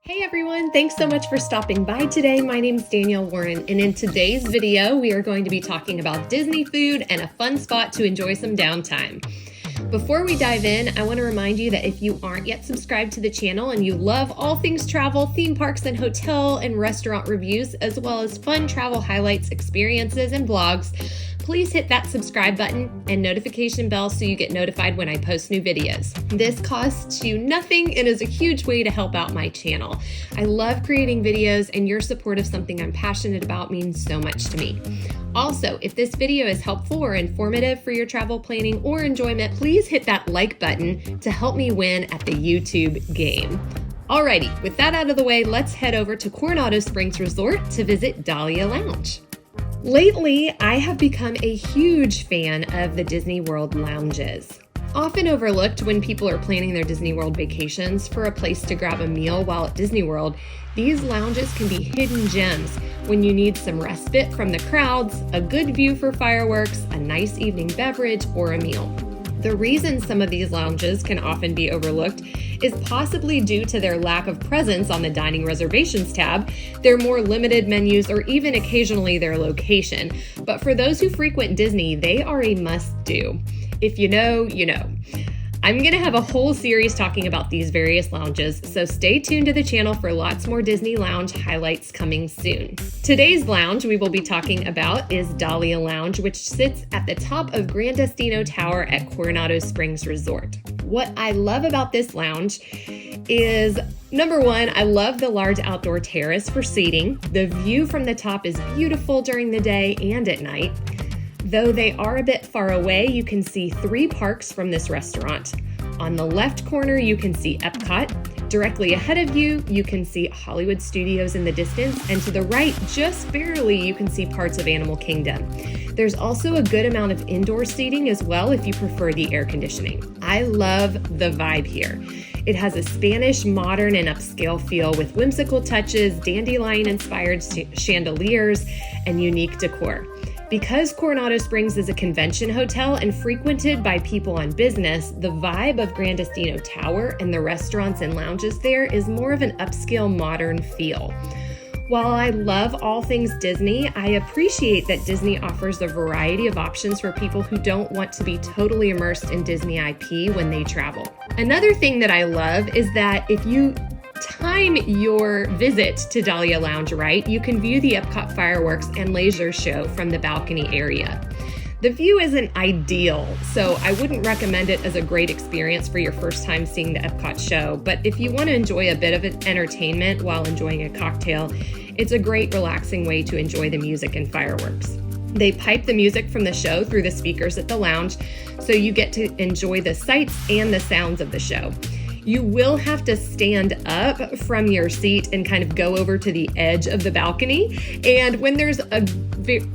Hey everyone, thanks so much for stopping by today. My name is Danielle Warren, and in today's video, we are going to be talking about Disney food and a fun spot to enjoy some downtime. Before we dive in, I want to remind you that if you aren't yet subscribed to the channel and you love all things travel, theme parks, and hotel and restaurant reviews, as well as fun travel highlights, experiences, and vlogs, please hit that subscribe button and notification bell so you get notified when I post new videos. This costs you nothing and is a huge way to help out my channel. I love creating videos, and your support of something I'm passionate about means so much to me. Also, if this video is helpful or informative for your travel planning or enjoyment, please hit that like button to help me win at the YouTube game. Alrighty, with that out of the way, let's head over to Coronado Springs Resort to visit Dahlia Lounge. Lately, I have become a huge fan of the Disney World lounges. Often overlooked when people are planning their Disney World vacations for a place to grab a meal while at Disney World, these lounges can be hidden gems when you need some respite from the crowds, a good view for fireworks, a nice evening beverage, or a meal. The reason some of these lounges can often be overlooked is possibly due to their lack of presence on the dining reservations tab, their more limited menus, or even occasionally their location. But for those who frequent Disney, they are a must-do. If you know, you know. I'm going to have a whole series talking about these various lounges, so stay tuned to the channel for lots more Disney lounge highlights coming soon. Today's lounge we will be talking about is Dahlia Lounge, which sits at the top of Gran Destino Tower at Coronado Springs Resort. What I love about this lounge is, number one, I love the large outdoor terrace for seating. The view from the top is beautiful during the day and at night. Though they are a bit far away, you can see 3 parks from this restaurant. On the left corner, you can see Epcot. Directly ahead of you, you can see Hollywood Studios in the distance. And to the right, just barely, you can see parts of Animal Kingdom. There's also a good amount of indoor seating as well if you prefer the air conditioning. I love the vibe here. It has a Spanish, modern, and upscale feel with whimsical touches, dandelion-inspired chandeliers, and unique decor. Because Coronado Springs is a convention hotel and frequented by people on business, the vibe of Gran Destino Tower and the restaurants and lounges there is more of an upscale, modern feel. While I love all things Disney, I appreciate that Disney offers a variety of options for people who don't want to be totally immersed in Disney IP when they travel. Another thing that I love is that if you time your visit to Dahlia Lounge right, you can view the Epcot fireworks and laser show from the balcony area. The view isn't ideal, so I wouldn't recommend it as a great experience for your first time seeing the Epcot show, but if you want to enjoy a bit of entertainment while enjoying a cocktail, it's a great relaxing way to enjoy the music and fireworks. They pipe the music from the show through the speakers at the lounge, so you get to enjoy the sights and the sounds of the show. You will have to stand up from your seat and kind of go over to the edge of the balcony. And when there's a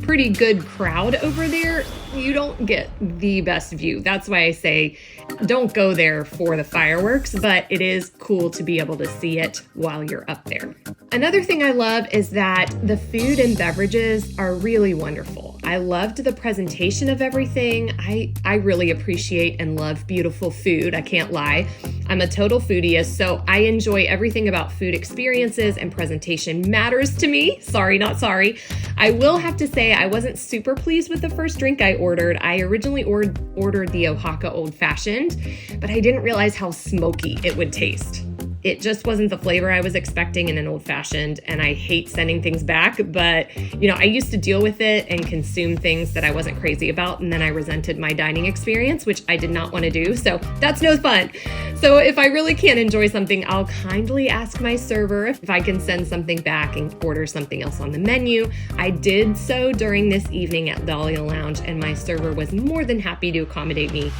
pretty good crowd over there, you don't get the best view. That's why I say don't go there for the fireworks, but it is cool to be able to see it while you're up there. Another thing I love is that the food and beverages are really wonderful. I loved the presentation of everything. I really appreciate and love beautiful food. I can't lie. I'm a total foodie, so I enjoy everything about food experiences, and presentation matters to me. Sorry, not sorry. I will have to say I wasn't super pleased with the first drink I ordered. I originally ordered the Oaxaca Old Fashioned, but I didn't realize how smoky it would taste. It just wasn't the flavor I was expecting in an old fashioned, and I hate sending things back, but I used to deal with it and consume things that I wasn't crazy about, and then I resented my dining experience, which I did not want to do, so that's no fun. So if I really can't enjoy something, I'll kindly ask my server if I can send something back and order something else on the menu. I did so during this evening at Dahlia Lounge, and my server was more than happy to accommodate me.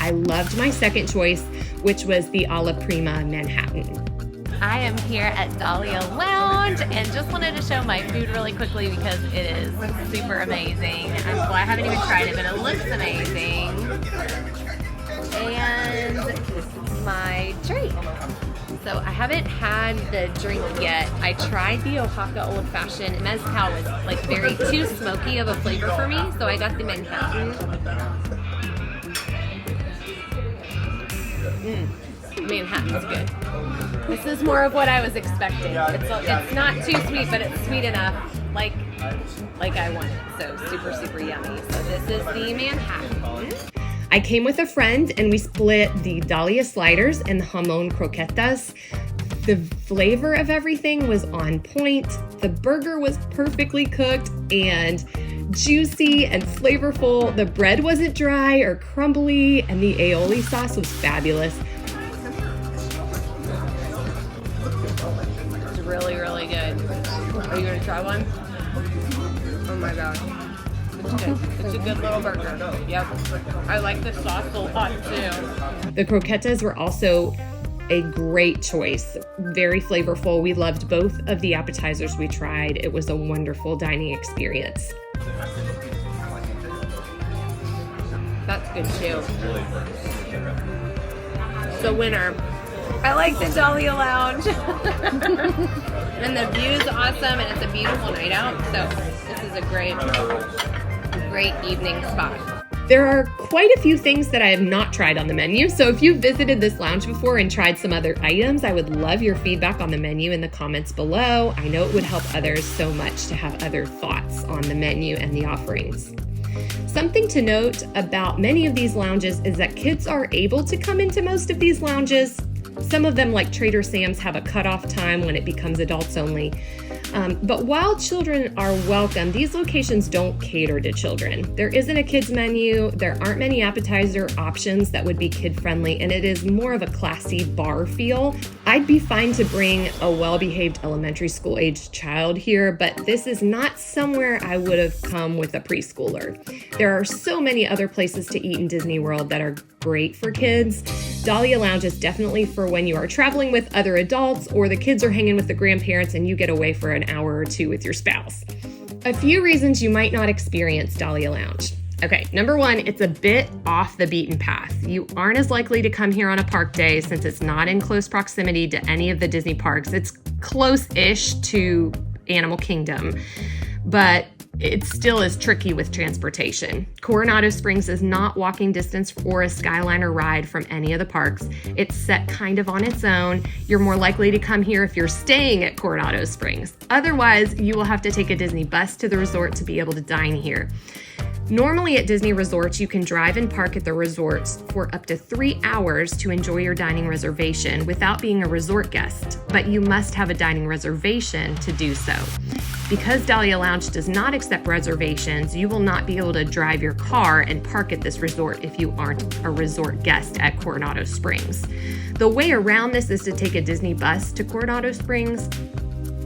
I loved my second choice, which was the Alla Prima Manhattan. I am here at Dahlia Lounge and just wanted to show my food really quickly because it is super amazing. Well, I haven't even tried it, but it looks amazing. And my drink. So I haven't had the drink yet. I tried the Oaxaca Old Fashioned. Mezcal was like very too smoky of a flavor for me, so I got the Manhattan. Manhattan's good. This is more of what I was expecting. It's not too sweet, but it's sweet enough, like I wanted. So super, super yummy. So this is the Manhattan. I came with a friend and we split the Dahlia sliders and the jamon croquetas. The flavor of everything was on point. The burger was perfectly cooked and juicy and flavorful. The bread wasn't dry or crumbly, and the aioli sauce was fabulous. It's really, really good. Are you gonna try one? Oh my gosh. It's good. It's a good little burger. Yep. I like the sauce a lot too. The croquetas were also a great choice. Very flavorful. We loved both of the appetizers we tried. It was a wonderful dining experience. That's good too. So winner. I like the Dahlia Lounge. And the view's awesome, and it's a beautiful night out. So this is a great evening spot. There are quite a few things that I have not tried on the menu, so if you've visited this lounge before and tried some other items, I would love your feedback on the menu in the comments below. I know it would help others so much to have other thoughts on the menu and the offerings. Something to note about many of these lounges is that kids are able to come into most of these lounges. Some of them, like Trader Sam's, have a cutoff time when it becomes adults only. But while children are welcome, these locations don't cater to children. There isn't a kids menu, there aren't many appetizer options that would be kid-friendly, and it is more of a classy bar feel. I'd be fine to bring a well-behaved elementary school-aged child here, but this is not somewhere I would have come with a preschooler. There are so many other places to eat in Disney World that are great for kids. Dahlia Lounge is definitely for when you are traveling with other adults or the kids are hanging with the grandparents and you get away for an hour or two with your spouse. A few reasons you might not experience Dahlia Lounge. Okay, number one, it's a bit off the beaten path. You aren't as likely to come here on a park day since it's not in close proximity to any of the Disney parks. It's close-ish to Animal Kingdom, but it still is tricky with transportation. Coronado Springs is not walking distance or a Skyliner ride from any of the parks. It's set kind of on its own. You're more likely to come here if you're staying at Coronado Springs. Otherwise, you will have to take a Disney bus to the resort to be able to dine here. Normally at Disney resorts, you can drive and park at the resorts for up to 3 hours to enjoy your dining reservation without being a resort guest, but you must have a dining reservation to do so. Because Dahlia Lounge does not accept reservations, you will not be able to drive your car and park at this resort if you aren't a resort guest at Coronado Springs. The way around this is to take a Disney bus to Coronado Springs.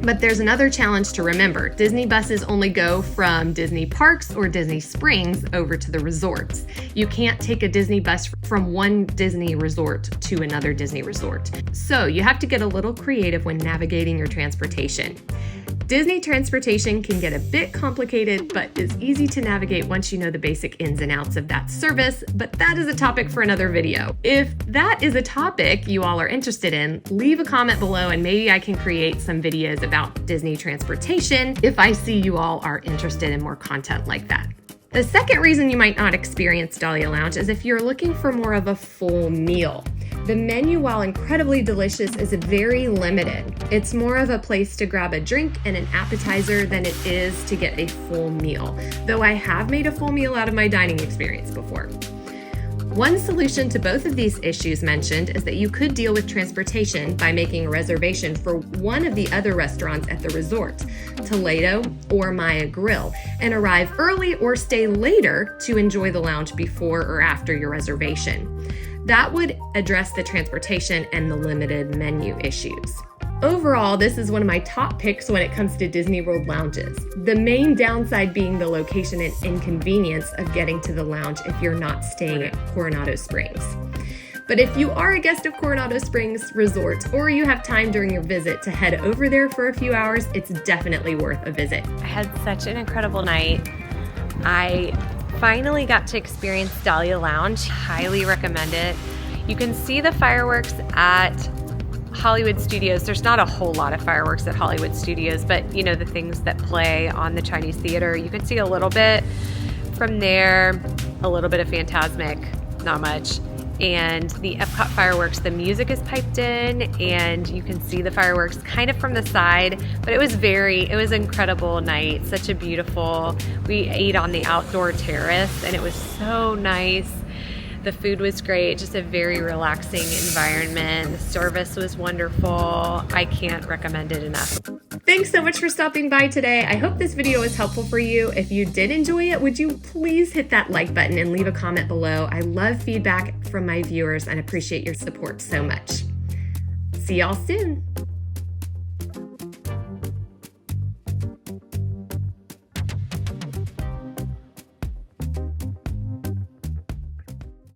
But there's another challenge to remember. Disney buses only go from Disney parks or Disney Springs over to the resorts. You can't take a Disney bus from one Disney resort to another Disney resort. So you have to get a little creative when navigating your transportation. Disney transportation can get a bit complicated, but is easy to navigate once you know the basic ins and outs of that service, but that is a topic for another video. If that is a topic you all are interested in, leave a comment below and maybe I can create some videos about Disney transportation if I see you all are interested in more content like that. The second reason you might not experience Dahlia Lounge is if you're looking for more of a full meal. The menu, while incredibly delicious, is very limited. It's more of a place to grab a drink and an appetizer than it is to get a full meal, though I have made a full meal out of my dining experience before. One solution to both of these issues mentioned is that you could deal with transportation by making a reservation for one of the other restaurants at the resort, Toledo or Maya Grill, and arrive early or stay later to enjoy the lounge before or after your reservation. That would address the transportation and the limited menu issues. Overall, this is one of my top picks when it comes to Disney World lounges. The main downside being the location and inconvenience of getting to the lounge if you're not staying at Coronado Springs. But if you are a guest of Coronado Springs Resort or you have time during your visit to head over there for a few hours, it's definitely worth a visit. I had such an incredible night. I finally got to experience Dahlia Lounge. Highly recommend it. You can see the fireworks at Hollywood Studios. There's not a whole lot of fireworks at Hollywood Studios, but you know, the things that play on the Chinese Theater, you can see a little bit from there, a little bit of Fantasmic, not much. And the Epcot fireworks, the music is piped in and you can see the fireworks kind of from the side, but it was an incredible night. Such a beautiful, we ate on the outdoor terrace and it was so nice. The food was great, just a very relaxing environment. The service was wonderful. I can't recommend it enough. Thanks so much for stopping by today. I hope this video was helpful for you. If you did enjoy it, would you please hit that like button and leave a comment below? I love feedback from my viewers and appreciate your support so much. See y'all soon.